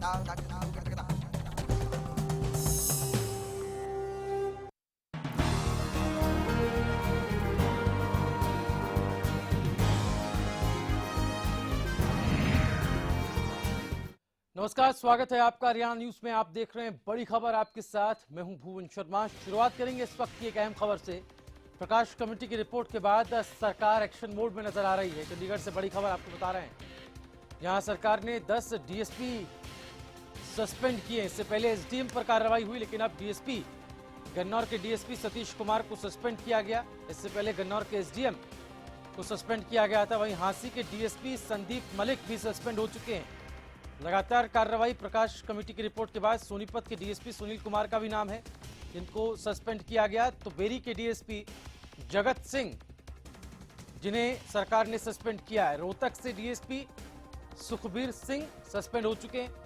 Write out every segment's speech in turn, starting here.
नमस्कार, स्वागत है आपका हरियाणा न्यूज में। आप देख रहे हैं बड़ी खबर आपके साथ, मैं हूं भुवन शर्मा। शुरुआत करेंगे इस वक्त की एक अहम खबर से। प्रकाश कमेटी की रिपोर्ट के बाद सरकार एक्शन मोड में नजर आ रही है। चंडीगढ़ से बड़ी खबर आपको बता रहे हैं। यहां सरकार ने 10 डीएसपी सस्पेंड किए। इससे पहले एसडीएम पर कार्रवाई हुई, लेकिन अब डीएसपी गन्नौर के डीएसपी सतीश कुमार को सस्पेंड किया गया। इससे पहले गन्नौर के एसडीएम को सस्पेंड किया गया था। वहीं हांसी के डीएसपी संदीप मलिक भी सस्पेंड हो चुके हैं। लगातार कार्रवाई। प्रकाश कमेटी की रिपोर्ट के बाद सोनीपत के डीएसपी सुनील कुमार का भी नाम है, जिनको सस्पेंड किया गया। तो बेरी के डीएसपी जगत सिंह, जिन्हें सरकार ने सस्पेंड किया है। रोहतक से डीएसपी सुखबीर सिंह सस्पेंड हो चुके हैं।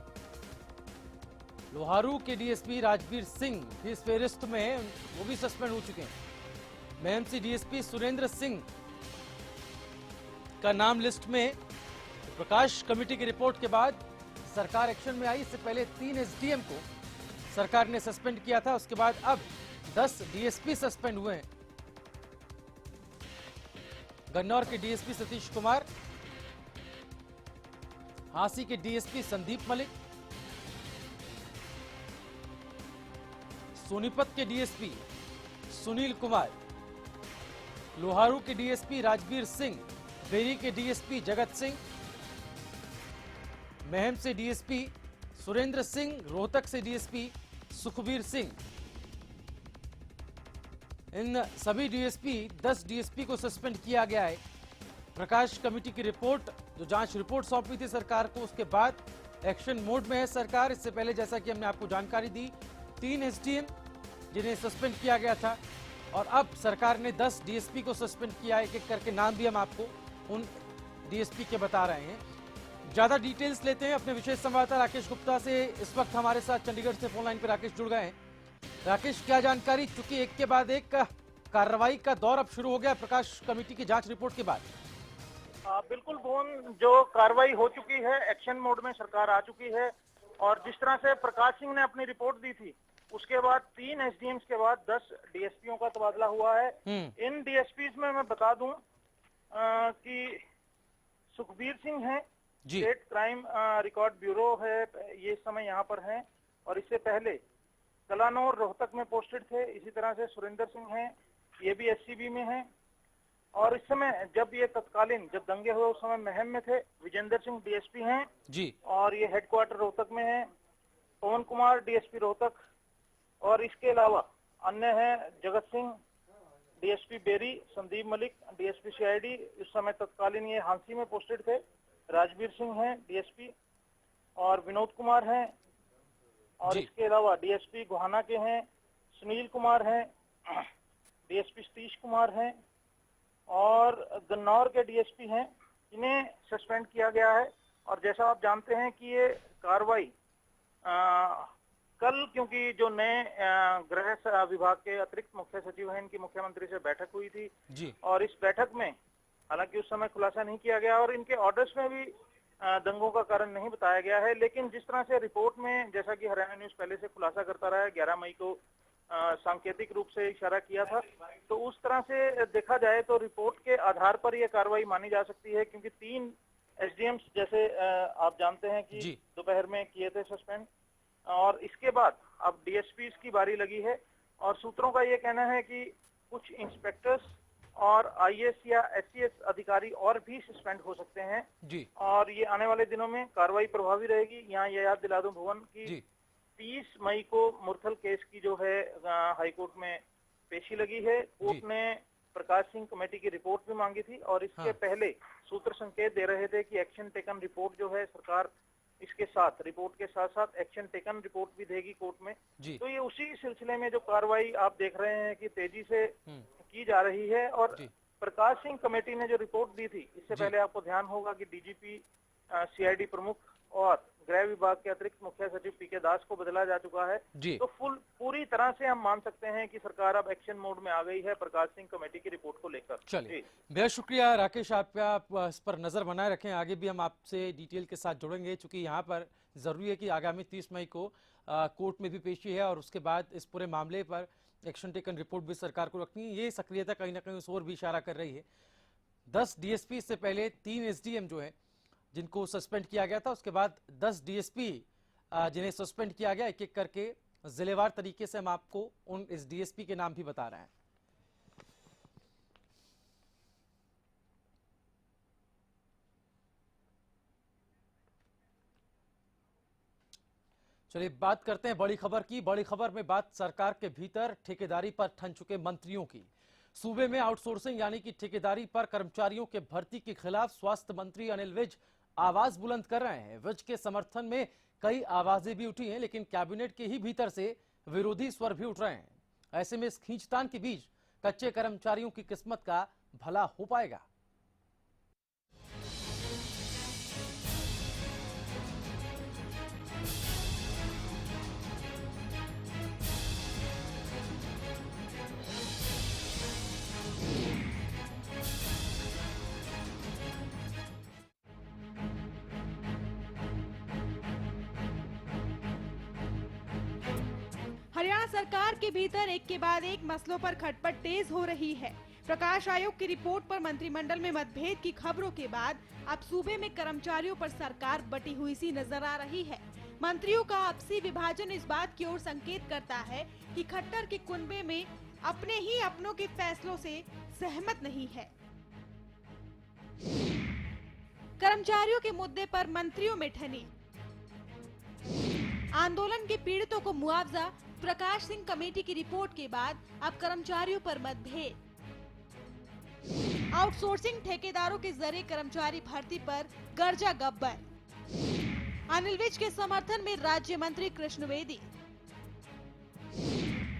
लोहारू के डीएसपी राजवीर सिंह भी इस फेहरिस्त में हैं, वो भी सस्पेंड हो चुके हैं। मेहमसी डीएसपी सुरेंद्र सिंह का नाम लिस्ट में। प्रकाश कमेटी की रिपोर्ट के बाद सरकार एक्शन में आई। इससे पहले 3 एसडीएम को सरकार ने सस्पेंड किया था। उसके बाद अब 10 डीएसपी सस्पेंड हुए हैं। गन्नौर के डीएसपी सतीश कुमार, हांसी के डीएसपी संदीप मलिक, सोनीपत के डीएसपी सुनील कुमार, लोहारू के डीएसपी राजवीर सिंह, बेरी के डीएसपी जगत सिंह, महम से डीएसपी सुरेंद्र सिंह, रोहतक से डीएसपी सुखबीर सिंह। इन सभी डीएसपी 10 डीएसपी को सस्पेंड किया गया है। प्रकाश कमेटी की रिपोर्ट, जो जांच रिपोर्ट सौंपी थी सरकार को, उसके बाद एक्शन मोड में है सरकार। इससे पहले जैसा कि हमने आपको जानकारी दी, 3 एसडीएम जिन्हें सस्पेंड किया गया था, और अब सरकार ने 10 डीएसपी को सस्पेंड किया है। एक एक करके नाम भी हम आपको उन डीएसपी के बता रहे हैं। ज्यादा डिटेल्स लेते हैं अपने विशेष संवाददाता राकेश गुप्ता से। इस वक्त हमारे साथ चंडीगढ़ से फोन लाइन पर राकेश जुड़ गए हैं। राकेश, क्या जानकारी, चूंकि एक के बाद एक कार्रवाई का दौर अब शुरू हो गया प्रकाश कमेटी की जांच रिपोर्ट के बाद? बिल्कुल भुवन, जो कार्रवाई हो चुकी है, एक्शन मोड में सरकार आ चुकी है। और जिस तरह से प्रकाश सिंह ने अपनी रिपोर्ट दी थी, उसके बाद 3 एसडीएम्स के बाद 10 डीएसपीओ का तबादला हुआ है। इन डीएसपीज में मैं बता दूं कि सुखबीर सिंह है, स्टेट क्राइम रिकॉर्ड ब्यूरो है, ये इस समय यहाँ पर हैं। और इससे पहले कलानौर रोहतक में पोस्टेड थे। इसी तरह से सुरेंद्र सिंह हैं, ये भी एससीबी में हैं। और इस समय जब ये तत्कालीन जब दंगे हुए उस समय महम में थे। विजेंद्र सिंह डीएसपी हैं जी, और ये हेडक्वार्टर रोहतक में है। पवन कुमार डीएसपी रोहतक, और इसके अलावा अन्य हैं Jagat Singh DSP Beri, Sandeep Malik DSP CID, इस समय तत्कालीन ये हांसी में पोस्टेड थे। राजवीर सिंह हैं डीएसपी, और विनोद कुमार हैं, और इसके अलावा डीएसपी गोहाना के हैं, सुनील कुमार हैं, डीएसपी सतीश कुमार हैं, और गन्नौर के डीएसपी हैं। इन्हें सस्पेंड किया गया है। और जैसा आप जानते हैं कि ये कार्रवाई कल, क्योंकि जो नए गृह विभाग के अतिरिक्त मुख्य सचिव हैं, इनकी मुख्यमंत्री से बैठक हुई थी जी। और इस बैठक में हालांकि उस समय खुलासा नहीं किया गया, और इनके ऑर्डर्स में भी दंगों का कारण नहीं बताया गया है। लेकिन जिस तरह से रिपोर्ट में, जैसा कि हरियाणा न्यूज पहले से खुलासा करता रहा है, 11 मई को सांकेतिक रूप से इशारा किया था, तो उस तरह से देखा जाए तो रिपोर्ट के आधार पर यह कार्रवाई मानी जा सकती है। क्योंकि 3 एसडीएम्स, जैसे आप जानते हैं कि दोपहर में किए थे सस्पेंड, और इसके बाद अब डीएसपी की बारी लगी है। और सूत्रों का यह कहना है कि कुछ इंस्पेक्टर्स और आईएएस या एससीएस अधिकारी और भी सस्पेंड हो सकते हैं जी। और ये आने वाले दिनों में कार्रवाई प्रभावी रहेगी। यहाँ ये याद दिला दूं भुवन की 30 मई को मुरथल केस की जो है हाईकोर्ट में पेशी लगी है। कोर्ट ने प्रकाश सिंह कमेटी की रिपोर्ट भी मांगी थी, और इसके पहले सूत्र संकेत दे रहे थे कि एक्शन टेकन रिपोर्ट जो है सरकार इसके साथ, रिपोर्ट के साथ साथ एक्शन टेकन रिपोर्ट भी देगी कोर्ट में। तो ये उसी सिलसिले में जो कार्रवाई आप देख रहे हैं कि तेजी से की जा रही है। और प्रकाश सिंह कमेटी ने जो रिपोर्ट दी थी, इससे पहले आपको ध्यान होगा कि डीजीपी, सीआईडी प्रमुख और गृह विभाग के अतिरिक्त मुख्य सचिव पीके दास को बदला जा चुका है। तो पूरी तरह से हम मान सकते हैं कि सरकार अब एक्शन मोड में आ गई है प्रकाश सिंह कमेटी की रिपोर्ट को लेकर। चलिए, बेहद शुक्रिया राकेश, आपका इस पर नजर बनाए रखें। आगे भी हम आपसे डिटेल के साथ जुड़ेंगे, चूंकि यहाँ पर जरूरी है कि आगामी 30 मई को कोर्ट में भी पेशी है और उसके बाद इस पूरे मामले पर एक्शन टेकन रिपोर्ट भी सरकार को रखनी है। ये सक्रियता कहीं ना कहीं उस ओर भी इशारा कर रही है। 10 डीएसपी से पहले 3 एसडीएम जो है जिनको सस्पेंड किया गया था, उसके बाद 10 डीएसपी जिन्हें सस्पेंड किया गया, एक एक करके जिलेवार तरीके से हम आपको उन इस डीएसपी के नाम भी बता रहे हैं। चलिए बात करते हैं बड़ी खबर की। बड़ी खबर में बात सरकार के भीतर ठेकेदारी पर ठन चुके मंत्रियों की। सूबे में आउटसोर्सिंग यानी कि ठेकेदारी पर कर्मचारियों के भर्ती के खिलाफ स्वास्थ्य मंत्री अनिल विज आवाज बुलंद कर रहे हैं। विज के समर्थन में कई आवाजें भी उठी हैं, लेकिन कैबिनेट के ही भीतर से विरोधी स्वर भी उठ रहे हैं। ऐसे में इस खींचतान के बीच कच्चे कर्मचारियों की किस्मत का भला हो पाएगा? हरियाणा सरकार के भीतर एक के बाद एक मसलों पर खटपट तेज हो रही है। प्रकाश आयोग की रिपोर्ट पर मंत्रिमंडल में मतभेद की खबरों के बाद अब सूबे में कर्मचारियों पर सरकार बटी हुई सी नजर आ रही है। मंत्रियों का आपसी विभाजन इस बात की ओर संकेत करता है कि खट्टर के कुनबे में अपने ही अपनों के फैसलों से सहमत नहीं है। कर्मचारियों के मुद्दे पर मंत्रियों में ठनी। आंदोलन के पीड़ितों को मुआवजा, प्रकाश सिंह कमेटी की रिपोर्ट के बाद अब कर्मचारियों पर मतभेद। आउटसोर्सिंग ठेकेदारों के जरिए कर्मचारी भर्ती पर गर्जा गब्बर। अनिल विज के समर्थन में राज्य मंत्री कृष्ण बेदी।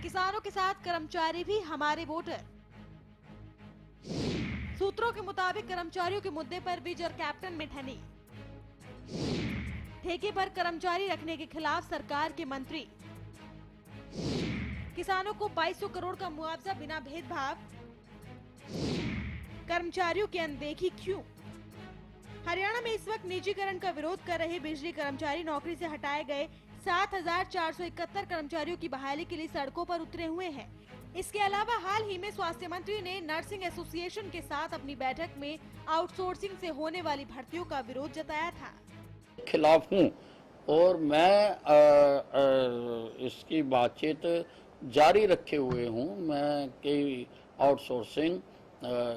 किसानों के साथ कर्मचारी भी हमारे वोटर। सूत्रों के मुताबिक कर्मचारियों के मुद्दे पर विज और कैप्टन में ठनी। ठेके पर कर्मचारी रखने के खिलाफ सरकार के मंत्री। किसानों को 2200 करोड़ का मुआवजा बिना भेदभाव। कर्मचारियों की अनदेखी क्यों? हरियाणा में इस वक्त निजीकरण का विरोध कर रहे बिजली कर्मचारी नौकरी से हटाए गए 7471 कर्मचारियों की बहाली के लिए सड़कों पर उतरे हुए हैं। इसके अलावा हाल ही में स्वास्थ्य मंत्री ने नर्सिंग एसोसिएशन के साथ अपनी बैठक में आउटसोर्सिंग से होने वाली भर्तियों का विरोध जताया था। खिलाफ हूँ और मैं इसकी बातचीत जारी रखे हुए हूँ। मैं कि आउटसोर्सिंग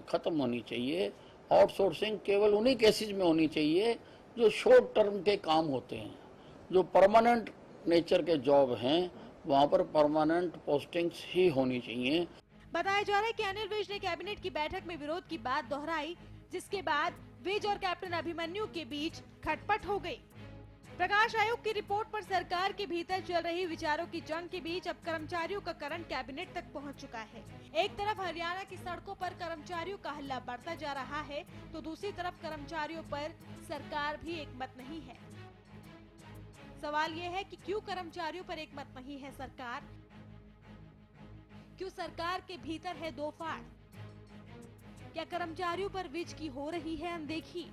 खत्म होनी चाहिए। आउटसोर्सिंग केवल उन्हीं केसेस में होनी चाहिए जो शॉर्ट टर्म के काम होते हैं। जो परमानेंट नेचर के जॉब हैं वहाँ पर परमानेंट पोस्टिंग्स ही होनी चाहिए। बताया जा रहा है कि अनिल विज ने कैबिनेट की बैठक में विरोध की बात दोहराई, जिसके बाद विज और कैप्टन अभिमन्यु के बीच खटपट हो गई। प्रकाश आयोग की रिपोर्ट पर सरकार के भीतर चल रही विचारों की जंग के बीच अब कर्मचारियों का करंट कैबिनेट तक पहुंच चुका है। एक तरफ हरियाणा की सड़कों पर कर्मचारियों का हल्ला बढ़ता जा रहा है, तो दूसरी तरफ कर्मचारियों पर सरकार भी एकमत नहीं है। सवाल ये है कि क्यों कर्मचारियों पर एकमत नहीं है सरकार? क्यों सरकार के भीतर है दो फाड़? क्या कर्मचारियों पर विज की हो रही है अनदेखी?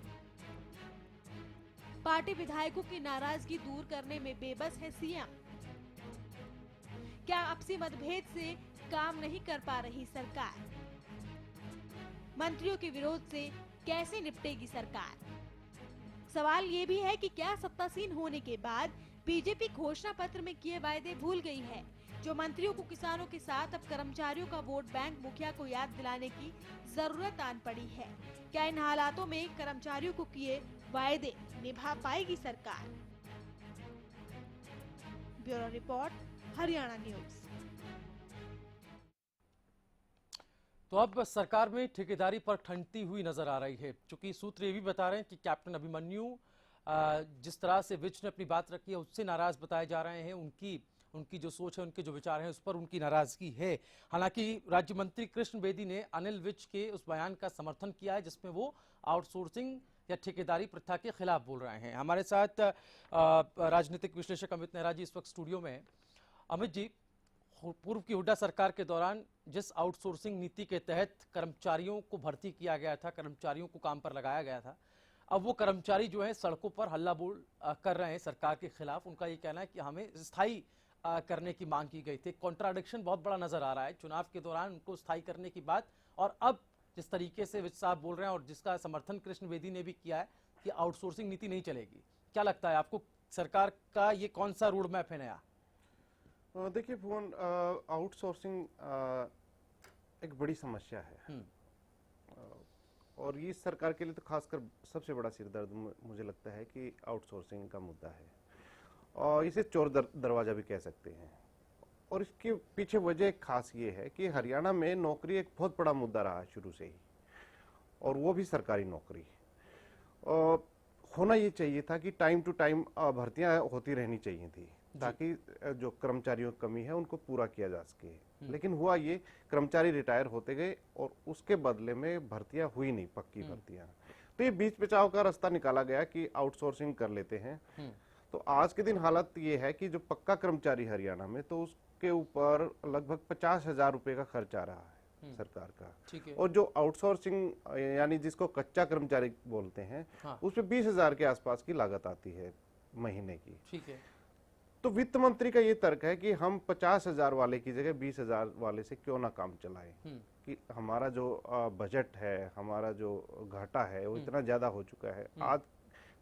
पार्टी विधायकों की नाराजगी दूर करने में बेबस है सीएम? क्या आपसी मतभेद से काम नहीं कर पा रही सरकार? मंत्रियों के विरोध से कैसे निपटेगी सरकार? सवाल ये भी है कि क्या सत्तासीन होने के बाद बीजेपी घोषणा पत्र में किए वायदे भूल गई है? जो मंत्रियों को किसानों के साथ अब कर्मचारियों का वोट बैंक मुखिया को याद दिलाने की जरूरत आन पड़ी है। क्या इन हालातों में कर्मचारियों को किए वायदे निभा पाएगी सरकार? Bureau report, Haryana news. तो अब सरकार में ठेकेदारी पर ठंडती हुई नजर आ रही है, क्योंकि सूत्र ये भी बता रहे हैं कि कैप्टन अभिमन्यु जिस तरह से विज ने अपनी बात रखी है उससे नाराज बताए जा रहे हैं। उनकी जो सोच है, उनके जो विचार हैं, उस पर उनकी नाराजगी है। हालांकि राज्य मंत्री कृष्ण बेदी ने अनिल विज के उस बयान का समर्थन किया है जिसमें वो आउटसोर्सिंग या ठेकेदारी प्रथा के खिलाफ बोल रहे हैं। हमारे साथ राजनीतिक विश्लेषक अमित नेहरा जी इस वक्त स्टूडियो में हैं। अमित जी, पूर्व की हुड्डा सरकार के दौरान जिस आउटसोर्सिंग नीति के तहत कर्मचारियों को भर्ती किया गया था, कर्मचारियों को काम पर लगाया गया था, अब वो कर्मचारी जो है सड़कों पर हल्ला बोल कर रहे हैं सरकार के खिलाफ। उनका ये कहना है कि हमें स्थायी करने की मांग की गई थी। कॉन्ट्राडिक्शन बहुत बड़ा नजर आ रहा है चुनाव के दौरान उनको स्थायी करने की बात, और अब जिस तरीके से विज साहब बोल रहे हैं और जिसका समर्थन कृष्ण बेदी ने भी किया है कि आउटसोर्सिंग नीति नहीं चलेगी। क्या लगता है आपको, सरकार का ये कौन सा रोड मैप है नया? देखिए भुवन, आउटसोर्सिंग एक बड़ी समस्या है और ये सरकार के लिए तो खासकर सबसे बड़ा सिरदर्द मुझे लगता है कि आउटसोर्सिंग का मुद्दा है, और इसे चोर दरवाजा भी कह सकते हैं। और इसके पीछे वजह खास ये है कि हरियाणा में नौकरी एक बहुत बड़ा मुद्दा रहा शुरू से ही, और वो भी सरकारी नौकरी। होना ये चाहिए था कि टाइम टू टाइम भर्तियां होती रहनी चाहिए थी ताकि जो कर्मचारियों की कमी है उनको पूरा किया जा सके। लेकिन हुआ ये, कर्मचारी रिटायर होते गए और उसके बदले में भर्तियां हुई नहीं, पक्की भर्तियां। तो ये बीच बचाव का रास्ता निकाला गया कि आउटसोर्सिंग कर लेते हैं। तो आज के दिन हालत ये है कि जो पक्का कर्मचारी हरियाणा में, तो उसके ऊपर लगभग 50,000 रुपए का खर्च आ रहा है सरकार का। और जो आउटसोर्सिंग यानी जिसको कच्चा कर्मचारी बोलते हैं, उसमें 20,000 के आसपास की लागत आती है महीने की। ठीक है। तो वित्त मंत्री का ये तर्क है कि हम 50,000 वाले की जगह 20,000 वाले से क्यों ना काम चलाएं, कि हमारा जो बजट है, हमारा जो घाटा है वो इतना ज्यादा हो चुका है। आज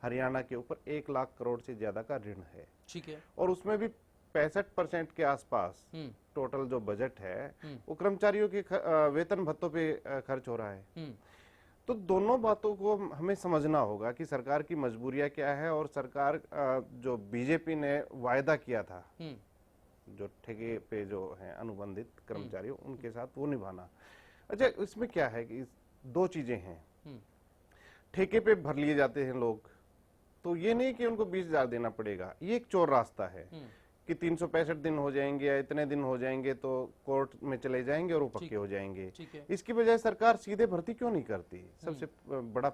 हरियाणा के ऊपर 1 लाख करोड़ से ज्यादा का ऋण है। ठीक है। और उसमें भी 65% के आसपास टोटल जो बजट है वो कर्मचारियों के वेतन भत्तों पे खर्च हो रहा है। तो दोनों बातों को हमें समझना होगा कि सरकार की मजबूरियां क्या है, और सरकार जो बीजेपी ने वायदा किया था जो ठेके पे जो है अनुबंधित कर्मचारी उनके साथ वो निभाना। अच्छा, इसमें क्या है कि 2 चीजें हैं। ठेके पे भर लिए जाते हैं लोग, तो ये नहीं कि उनको 20,000 देना पड़ेगा, ये एक चोर रास्ता है कि 365 दिन हो जाएंगे या इतने दिन हो जाएंगे तो कोर्ट में चले जाएंगे और वो पक्के हो जाएंगे। इसकी बजाय सरकार सीधे भर्ती क्यों नहीं करती? सबसे बड़ा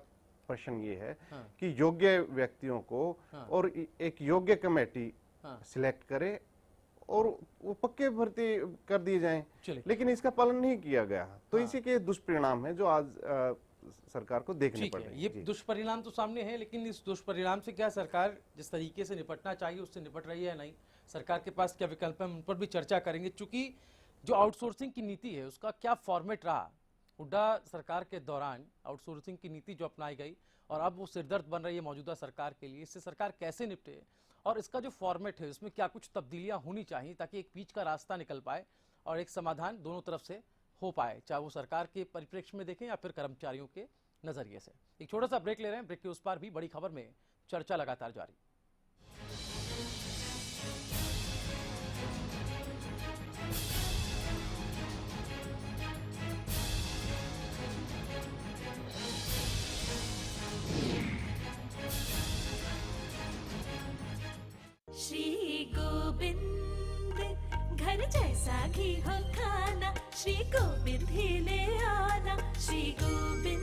प्रश्न ये है कि योग्य व्यक्तियों को और एक योग्य कमेटी सिलेक्ट करे और वो पक्के भर्ती कर दिए जाएं। लेकिन इसका पालन नहीं किया गया, तो इसी के दुष्परिणाम है जो आज सरकार को देखने पड़ रहे हैं। ये दुष्परिणाम तो सामने है, लेकिन इस दुष्परिणाम से क्या सरकार जिस तरीके से निपटना चाहिए उससे निपट रही है? नहीं, सरकार के पास क्या विकल्प है, उन पर भी चर्चा करेंगे। चूंकि जो आउटसोर्सिंग की नीति है उसका क्या फॉर्मेट रहा हुड्डा सरकार के दौरान, आउटसोर्सिंग की नीति जो अपनाई गई और अब वो सिरदर्द बन रही है मौजूदा सरकार के लिए, इससे सरकार कैसे निपटे, और इसका जो फॉर्मेट है उसमें क्या कुछ तब्दीलियां होनी चाहिए ताकि एक बीच का रास्ता निकल पाए और एक समाधान दोनों तरफ से हो पाए, चाहे वो सरकार के परिप्रेक्ष्य में देखें या फिर कर्मचारियों के नजरिए से। एक छोटा सा ब्रेक ले रहे हैं, ब्रेक के उस पार भी बड़ी खबर में चर्चा लगातार जारी। श्री गोविंद घर जैसा घी हो खाना, श्री गोविंद ही ले आना। श्री गोविंद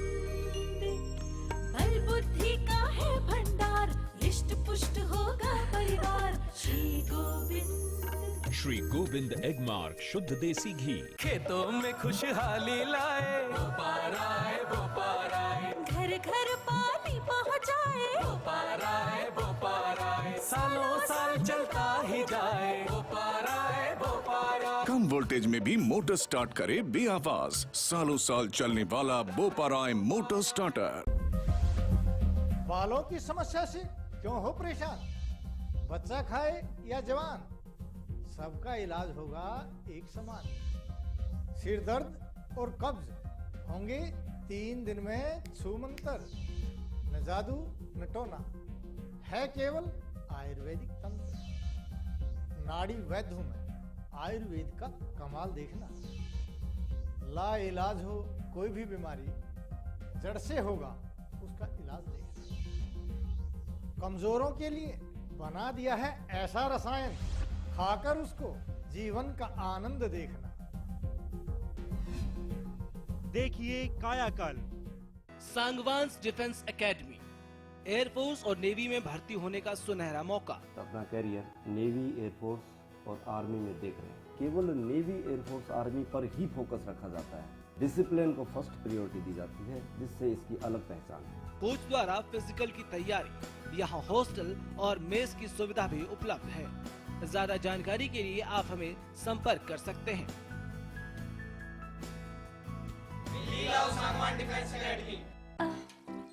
बल बुद्धि का है भंडार, लिष्ट पुष्ट होगा परिवार। श्री गोविंद। श्री गोविंद एग मार्क शुद्ध देसी घी। खेतों में खुशहाली लाए, बोपार आए, बोपार आए। घर घर पानी पहुँचाए, बोपार आए, बोपार आए। सालों साल चलता ही जाए, बोपार आए, बोपार आए। कम वोल्टेज में भी मोटर स्टार्ट करे बेआवाज, सालों साल चलने वाला बोपार आए मोटर स्टार्टर। बालों की समस्या से क्यों हो परेशान? बच्चा खाए या जवान, सबका इलाज होगा एक समान। सिर दर्द और कब्ज होंगे 3 दिन में छूमंतर। न जादू न टोना, है केवल आयुर्वेदिक तंत्र। नाड़ी वैद्य हूं मैं, आयुर्वेद का कमाल देखना। ला इलाज हो कोई भी बीमारी, जड़ से होगा उसका इलाज देखना। कमजोरों के लिए बना दिया है ऐसा रसायन, खाकर उसको जीवन का आनंद देखना। देखिए कायाकल्प। सांगवान्स डिफेंस एकेडमी एयरफोर्स और नेवी में भर्ती होने का सुनहरा मौका। अपना करियर नेवी, एयरफोर्स और आर्मी में देख रहे हैं। केवल नेवी, एयरफोर्स, आर्मी पर ही फोकस रखा जाता है। डिसिप्लिन को फर्स्ट प्रायोरिटी दी जाती है, जिससे इसकी अलग पहचान है। कोच द्वारा फिजिकल की तैयारी, यहाँ हॉस्टल और मेस की सुविधा भी उपलब्ध है। ज्यादा जानकारी के लिए आप हमें संपर्क कर सकते हैं।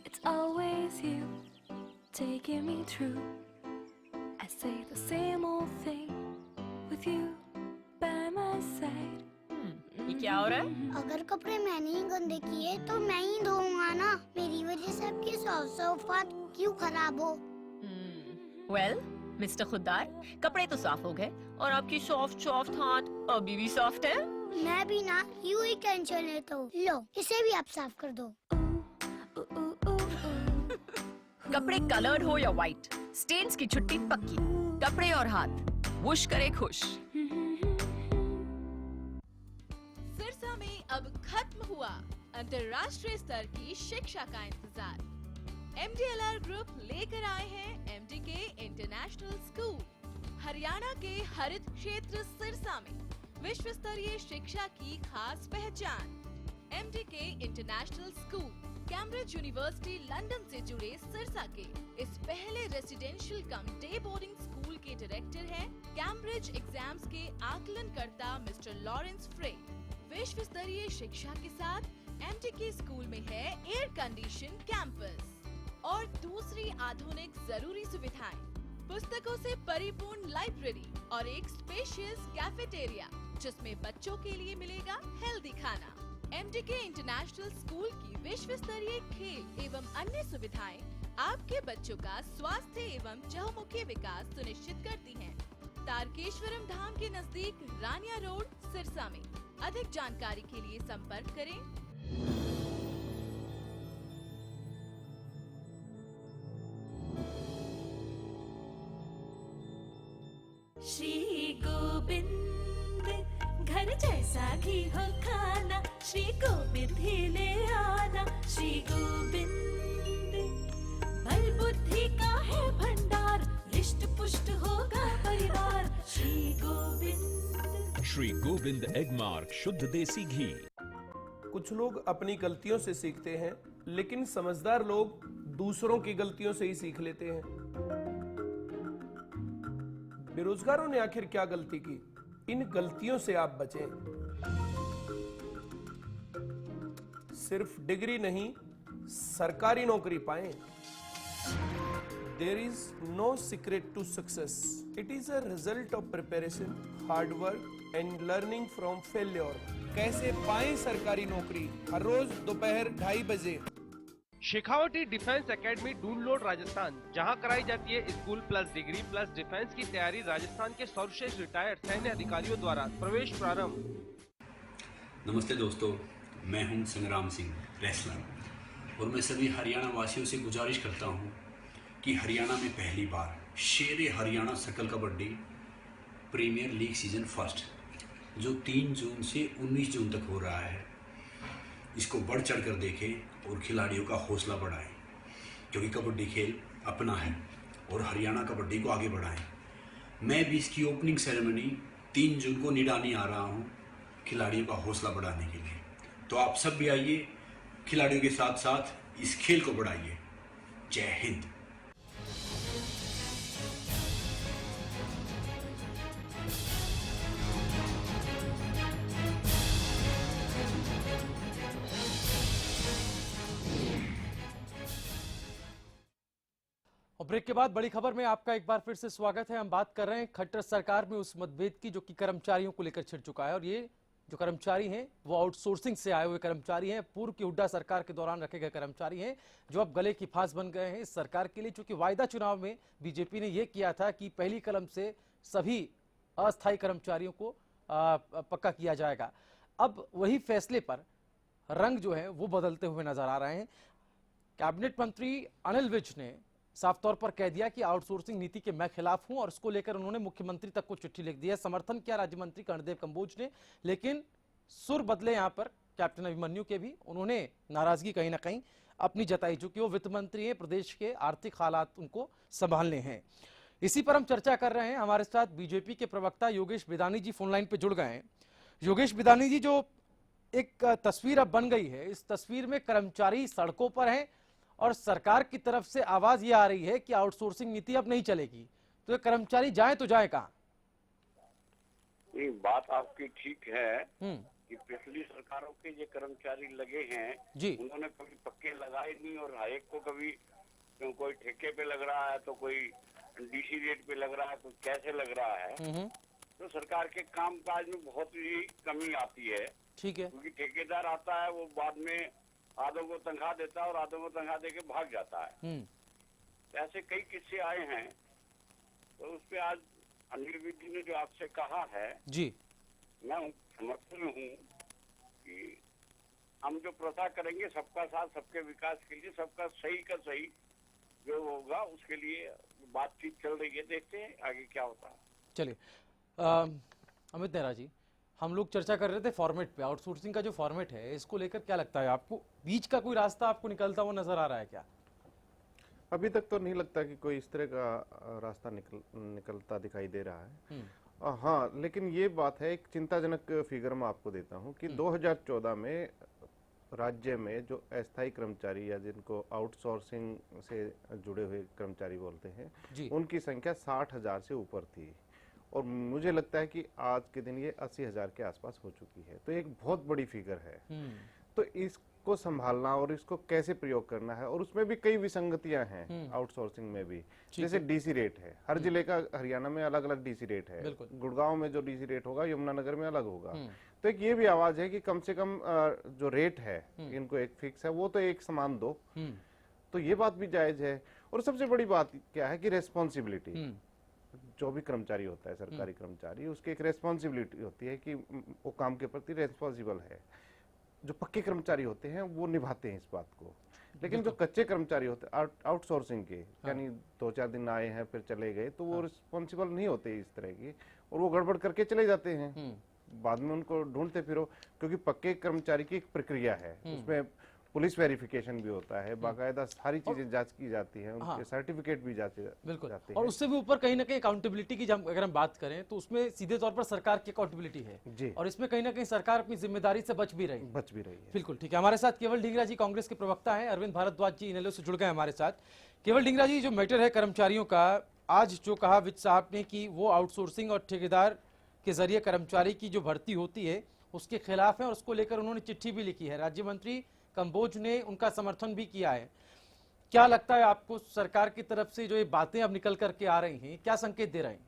It's always you taking me through. I say the same old thing with you by my side. ये क्या हो रहा है? अगर कपड़े मैंने ही गंदे किए तो मैं ही धोऊंगा ना। मेरी वजह से आपके सोफा क्यों खराब हो? वेल, मिस्टर खुद्दार, कपड़े तो साफ हो गए और आपकी सॉफ्ट हाथ अभी भी सॉफ्ट है। मैं भी ना यूं ही टेंशन लेता हूँ। लो, इसे भी आप साफ कर दो। कपड़े कलर्ड हो या व्हाइट, स्टेन्स की छुट्टी पक्की। कपड़े और हाथ वुश करे खुश। सिरसा में अब खत्म हुआ अंतर्राष्ट्रीय स्तर की शिक्षा का इंतजार। MDLR ग्रुप लेकर आए हैं MDK इंटरनेशनल स्कूल। हरियाणा के हरित क्षेत्र सिरसा में विश्व स्तरीय शिक्षा की खास पहचान। MDK international school Cambridge university London से जुड़े सिरसा के इस पहले रेसिडेंशियल कम डे बोर्डिंग स्कूल के डायरेक्टर हैं कैम्ब्रिज एग्जाम्स के आकलनकर्ता मिस्टर लॉरेंस फ्रे। विश्व स्तरीय शिक्षा के साथ MDK स्कूल में है एयर कंडीशन कैंपस और दूसरी आधुनिक जरूरी सुविधाएं, पुस्तकों से परिपूर्ण लाइब्रेरी और एक स्पेशियस कैफेटेरिया जिसमें बच्चों के लिए मिलेगा हेल्दी खाना। MDK इंटरनेशनल स्कूल की विश्व स्तरीय खेल एवं अन्य सुविधाएं आपके बच्चों का स्वास्थ्य एवं चहुमुखी विकास सुनिश्चित करती हैं। तारकेश्वरम धाम के नजदीक रानिया रोड, सिरसा में। अधिक जानकारी के लिए संपर्क करें। श्री गोविंद घर जैसा घी हो खाना, श्री गोविंद ही ले आना। श्री गोविंद बल बुद्धि का है भंडार, रिष्ट पुष्ट होगा परिवार। श्री गोविंद। श्री गोविंद एग मार्क शुद्ध देसी घी। कुछ लोग अपनी गलतियों से सीखते हैं, लेकिन समझदार लोग दूसरों की गलतियों से ही सीख लेते हैं। बेरोजगारों ने आखिर क्या गलती की? इन गलतियों से आप बचें। सिर्फ डिग्री नहीं, सरकारी नौकरी पाएं। There is no secret to success. It is a result of preparation, hard work and learning from failure. कैसे पाएं सरकारी नौकरी? हर रोज दोपहर 2:30 बजे। शेखावटी डिफेंस एकेडमी डूनलोड राजस्थान, जहां कराई जाती है school plus degree plus defence की तैयारी। राजस्थान के सर्वश्रेष्ठ रिटायर्ड सैन्य अधिकारियों द्वारा प्रवेश प्रारंभ। नमस्ते दोस्तों, मैं हूं संग्राम सिंह रेसलर और मैं सभी हरियाणा वासियों से गुजारिश करता हूं कि हरियाणा में पहली बार शेर हरियाणा सकल kabaddi premier league season first जो 3 जून से 19 जून तक हो रहा है, इसको बढ़ चढ़ कर देखें और खिलाड़ियों का हौसला बढ़ाएं, क्योंकि कबड्डी खेल अपना है और हरियाणा कबड्डी को आगे बढ़ाएं। मैं भी इसकी ओपनिंग सेरेमनी 3 जून को निडानी आ रहा हूं खिलाड़ियों का हौसला बढ़ाने के लिए। तो आप सब भी आइए, खिलाड़ियों के साथ साथ इस खेल को बढ़ाइए। जय हिंद। और ब्रेक के बाद बड़ी खबर में आपका एक बार फिर से स्वागत है। हम बात कर रहे हैं खट्टर सरकार में उस मतभेद की जो कि कर्मचारियों को लेकर छिड़ चुका है। और ये जो कर्मचारी हैं वो आउटसोर्सिंग से आए हुए कर्मचारी हैं, पूर्व की हुड्डा सरकार के दौरान रखे गए कर्मचारी हैं, जो अब गले की फांस बन गए हैं इस सरकार के लिए। चूंकि वायदा चुनाव में बीजेपी ने यह किया था कि पहली कलम से सभी अस्थायी कर्मचारियों को पक्का किया जाएगा। अब वही फैसले पर रंग जो है वो बदलते हुए नजर आ रहे हैं। कैबिनेट मंत्री अनिल विज ने साफ तौर पर कह दिया कि आउटसोर्सिंग नीति के मैं खिलाफ हूं और इसको लेकर उन्होंने मुख्यमंत्री तक को चिट्ठी लिख दी है। समर्थन किया राज्य मंत्री कर्णदेव कंबोज ने, लेकिन सुर बदले यहां पर कैप्टन अभिमन्यु के भी। उन्होंने नाराजगी कहीं ना कहीं अपनी जताई, चूंकि वो वित्त मंत्री हैं, प्रदेश के आर्थिक हालात उनको संभालने हैं। इसी पर हम चर्चा कर रहे हैं। हमारे साथ बीजेपी के प्रवक्ता योगेश बिदानी जी फोन लाइन पे जुड़ गए हैं। योगेश बिदानी जी, जो एक तस्वीर अब बन गई है, इस तस्वीर में कर्मचारी सड़कों पर हैं और सरकार की तरफ से आवाज ये आ रही है कि आउटसोर्सिंग नीति अब नहीं चलेगी, तो ये कर्मचारी जाए तो जाए कहाँ? नहीं, बात आपकी ठीक है कि पिछली सरकारों के ये कर्मचारी लगे हैं जी, उन्होंने कभी पक्के लगाए नहीं, और हर एक को कभी कोई ठेके पे लग रहा है, तो कोई डीसी रेट पे लग रहा है, तो कैसे लग रहा है। तो सरकार के कामकाज में बहुत ही कमी आती है। ठीक है, क्योंकि ठेकेदार आता है, वो बाद में आधों को तनख्वाह देता है और आधों को तनख्वाह देके भाग जाता है। ऐसे कई किस्से आए हैं। तो उस पे आज अनिल विज जी ने जो आपसे कहा है जी, मैं समर्थन हूँ कि हम जो प्रथा करेंगे सबका साथ सबके विकास के लिए, सबका सही का सही जो होगा उसके लिए बातचीत चल रही है, देखते हैं आगे क्या होता है। चलिए अमित नेहरा जी, हम लोग चर्चा कर रहे थे फॉर्मेट पे, आउटसोर्सिंग का जो फॉर्मेट है इसको लेकर क्या लगता है आपको? बीच का कोई रास्ता आपको निकलता हुआ नजर आ रहा है क्या? अभी तक तो नहीं लगता कि कोई इस तरह का रास्ता निकलता दिखाई दे रहा है। हाँ, लेकिन ये बात है, एक चिंताजनक फिगर मैं आपको देता हूँ कि 2014 में राज्य में जो अस्थायी कर्मचारी या जिनको आउटसोर्सिंग से जुड़े हुए कर्मचारी बोलते हैं, उनकी संख्या 60,000 से ऊपर थी, और मुझे लगता है कि आज के दिन ये 80,000 के आसपास हो चुकी है। तो एक बहुत बड़ी फिगर है। तो इसको संभालना और इसको कैसे प्रयोग करना है, और उसमें भी कई विसंगतियां हैं आउटसोर्सिंग में भी। जैसे डीसी रेट है, हर जिले का हरियाणा में अलग अलग डीसी रेट है। गुड़गांव में जो डीसी रेट होगा यमुनानगर में अलग होगा। तो एक ये भी आवाज है कि कम से कम जो रेट है इनको एक फिक्स है, वो तो एक समान दो। तो ये बात भी जायज है। और सबसे बड़ी बात क्या है कि रेस्पॉन्सिबिलिटी, जो भी कर्मचारी होता है सरकारी कर्मचारी, उसकी एक रेस्पॉन्सिबिलिटी होती है कि वो काम के प्रति रेस्पॉन्सिबल है। जो पक्के कर्मचारी होते हैं वो निभाते हैं इस बात को, लेकिन जो कच्चे कर्मचारी होते हैं आउटसोर्सिंग के, यानी 2-4 दिन आए हैं फिर चले गए, तो वो रिस्पॉन्सिबल नहीं होते इस तरह की, और वो गड़बड़ करके चले जाते हैं। बाद में उनको ढूंढते फिरो, क्योंकि पक्के कर्मचारी की एक प्रक्रिया है, उसमें पुलिस वेरिफिकेशन भी होता है, बाकायदा सारी चीजें जांच की जाती हैं, उनके सर्टिफिकेट भी जाते हैं। और उससे भी ऊपर कहीं ना कहीं अकाउंटेबिलिटी की अगर हम बात करें तो उसमें सीधे तौर पर सरकार की अकाउंटेबिलिटी है जी, और इसमें कहीं ना कहीं सरकार अपनी जिम्मेदारी से बच भी रही है। बिल्कुल ठीक है। हमारे साथ केवल ढींगरा जी कांग्रेस के प्रवक्ता है, अरविंद भारद्वाज जी इनेलो से जुड़ गए हमारे साथ। केवल ढींगरा जी, जो मैटर है कर्मचारियों का, आज जो कहा विज साहब ने कि वो आउटसोर्सिंग और ठेकेदार के जरिए कर्मचारी की जो भर्ती होती है उसके खिलाफ है, और उसको लेकर उन्होंने चिट्ठी भी लिखी है। राज्य मंत्री कंबोज ने उनका समर्थन भी किया है। क्या लगता है आपको, सरकार की तरफ से जो ये बातें अब निकल करके आ रही हैं, क्या संकेत दे रहे हैं?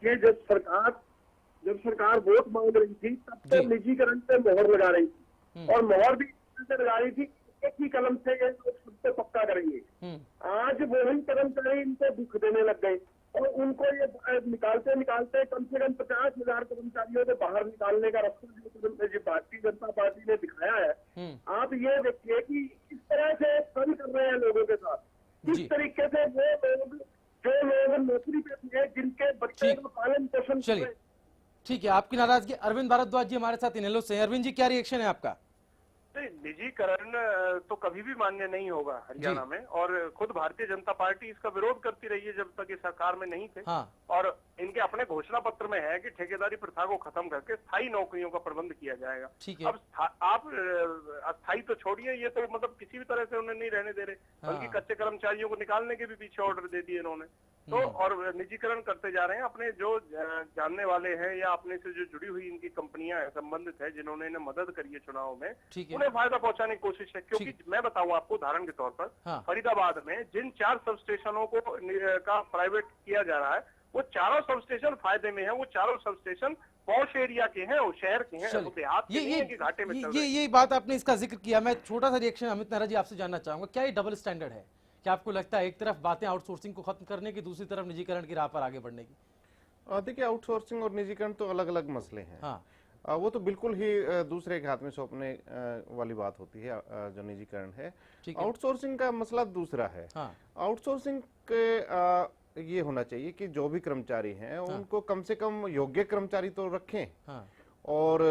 ये जब सरकार वोट मांग रही थी तब से निजीकरण पे मोहर लगा रही थी, और मोहर भी लगा रही थी एक ही कलम से ये सबसे पक्का करेंगे। आज वही कर्मचारी इनको दुख देने लग गए, और उनको ये निकालते निकालते कम से कम 50,000 कर्मचारियों को बाहर निकालने का रास्ता जो भारतीय जनता पार्टी ने दिखाया है। आप ये देखिए कि किस तरह से फन कर रहे हैं लोगों के साथ, किस तरीके से वो लोग जो लोग नौकरी पे थे, जिनके बच्चे का पालन पोषण। चलिए ठीक है, आपकी नाराजगी। अरविंद भारद्वाज जी हमारे साथ इनेलो से। अरविंद जी, क्या रिएक्शन है आपका? निजीकरण तो कभी भी मान्य नहीं होगा हरियाणा में, और खुद भारतीय जनता पार्टी इसका विरोध करती रही है जब तक ये सरकार में नहीं थे। और इनके अपने घोषणा पत्र में है कि ठेकेदारी प्रथा को खत्म करके स्थायी नौकरियों का प्रबंध किया जाएगा। अब आप अस्थायी तो छोड़िए, ये तो मतलब किसी भी तरह से उन्हें नहीं रहने दे रहे, बल्कि कच्चे कर्मचारियों को निकालने के भी पीछे ऑर्डर दे दिए इन्होंने। तो और निजीकरण करते जा रहे हैं। अपने जो जानने वाले हैं या अपने से जो जुड़ी हुई इनकी कंपनियां संबंधित है, जिन्होंने इन्हें मदद करी है चुनाव में, उन्हें फायदा पहुंचाने की कोशिश है। क्योंकि मैं बताऊं आपको उदाहरण के तौर पर, फरीदाबाद में जिन 4 सब स्टेशनों को का प्राइवेट किया जा रहा है, वो चारों सब स्टेशन फायदे में है। वो चारों सब स्टेशन पॉश एरिया के हैं, वो शहर के हैं, वो देहात के नहीं है कि घाटे में चल रहे हैं। ये बात आपने इसका जिक्र किया, मैं छोटा सा रिएक्शन अमित नेहरा जी आपसे जानना चाहूंगा। क्या ये डबल स्टैंडर्ड है? क्या आपको लगता है एक तरफ बातें आउटसोर्सिंग को खत्म करने की, दूसरी तरफ निजीकरण की राह पर आगे बढ़ने की? देखिए, आउटसोर्सिंग और निजीकरण तो अलग अलग मसले हैं। वो तो बिल्कुल ही दूसरे के हाथ में सौंपने वाली बात होती है जो निजीकरण है। आउटसोर्सिंग का मसला दूसरा है। आउटसोर्सिंग के ये होना चाहिए कि जो भी कर्मचारी हैं उनको कम से कम योग्य कर्मचारी तो रखें, और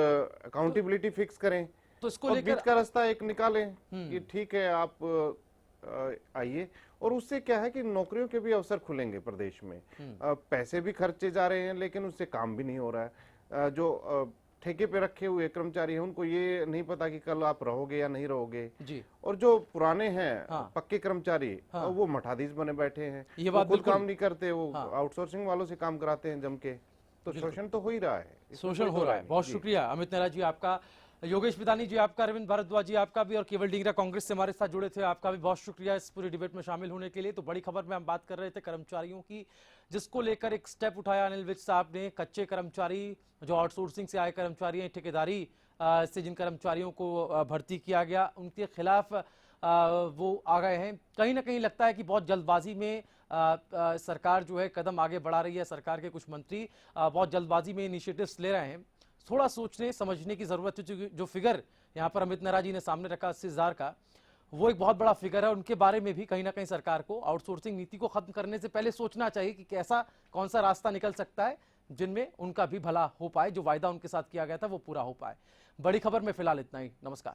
अकाउंटेबिलिटी फिक्स करें। तो इसको और लेकर बीच का रास्ता एक निकालें कि ठीक है आप आइए, और उससे क्या है कि नौकरियों के भी अवसर खुलेंगे प्रदेश में। पैसे भी खर्चे जा रहे हैं लेकिन उससे काम भी नहीं हो रहा है। जो ठेके पे रखे हुए कर्मचारी हैं उनको ये नहीं पता कि कल आप रहोगे या नहीं रहोगे जी। और जो पुराने हैं पक्के कर्मचारी वो मठाधीश बने बैठे हैं, ये वो बात खुद बिल्कुल काम नहीं करते, वो आउटसोर्सिंग वालों से काम कराते हैं जम के। तो शोषण तो हो ही रहा है, शोषण हो रहा है। बहुत शुक्रिया अमित नेहरा जी आपका, योगेश पितानी जी आपका, अरविंद भारद्वाज जी आपका भी, और केवल डिंगरा कांग्रेस से हमारे साथ जुड़े थे आपका भी बहुत शुक्रिया इस पूरी डिबेट में शामिल होने के लिए। तो बड़ी खबर में हम बात कर रहे थे कर्मचारियों की, जिसको लेकर एक स्टेप उठाया अनिल विज साहब ने। कच्चे कर्मचारी, जो आउटसोर्सिंग से आए कर्मचारी हैं, ठेकेदारी से जिन कर्मचारियों को भर्ती किया गया, उनके खिलाफ वो आ गए हैं। कहीं ना कहीं लगता है कि बहुत जल्दबाजी में सरकार जो है कदम आगे बढ़ा रही है। सरकार के कुछ मंत्री बहुत जल्दबाजी में इनिशिएटिव्स ले रहे हैं। थोड़ा सोचने समझने की जरूरत है। जो फिगर यहाँ पर अमित नेहरा जी ने सामने रखा 80,000 का, वो एक बहुत बड़ा फिगर है। उनके बारे में भी कहीं ना कहीं सरकार को आउटसोर्सिंग नीति को खत्म करने से पहले सोचना चाहिए कि कैसा कौन सा रास्ता निकल सकता है जिनमें उनका भी भला हो पाए, जो वायदा उनके साथ किया गया था वो पूरा हो पाए। बड़ी खबर में फिलहाल इतना ही। नमस्कार।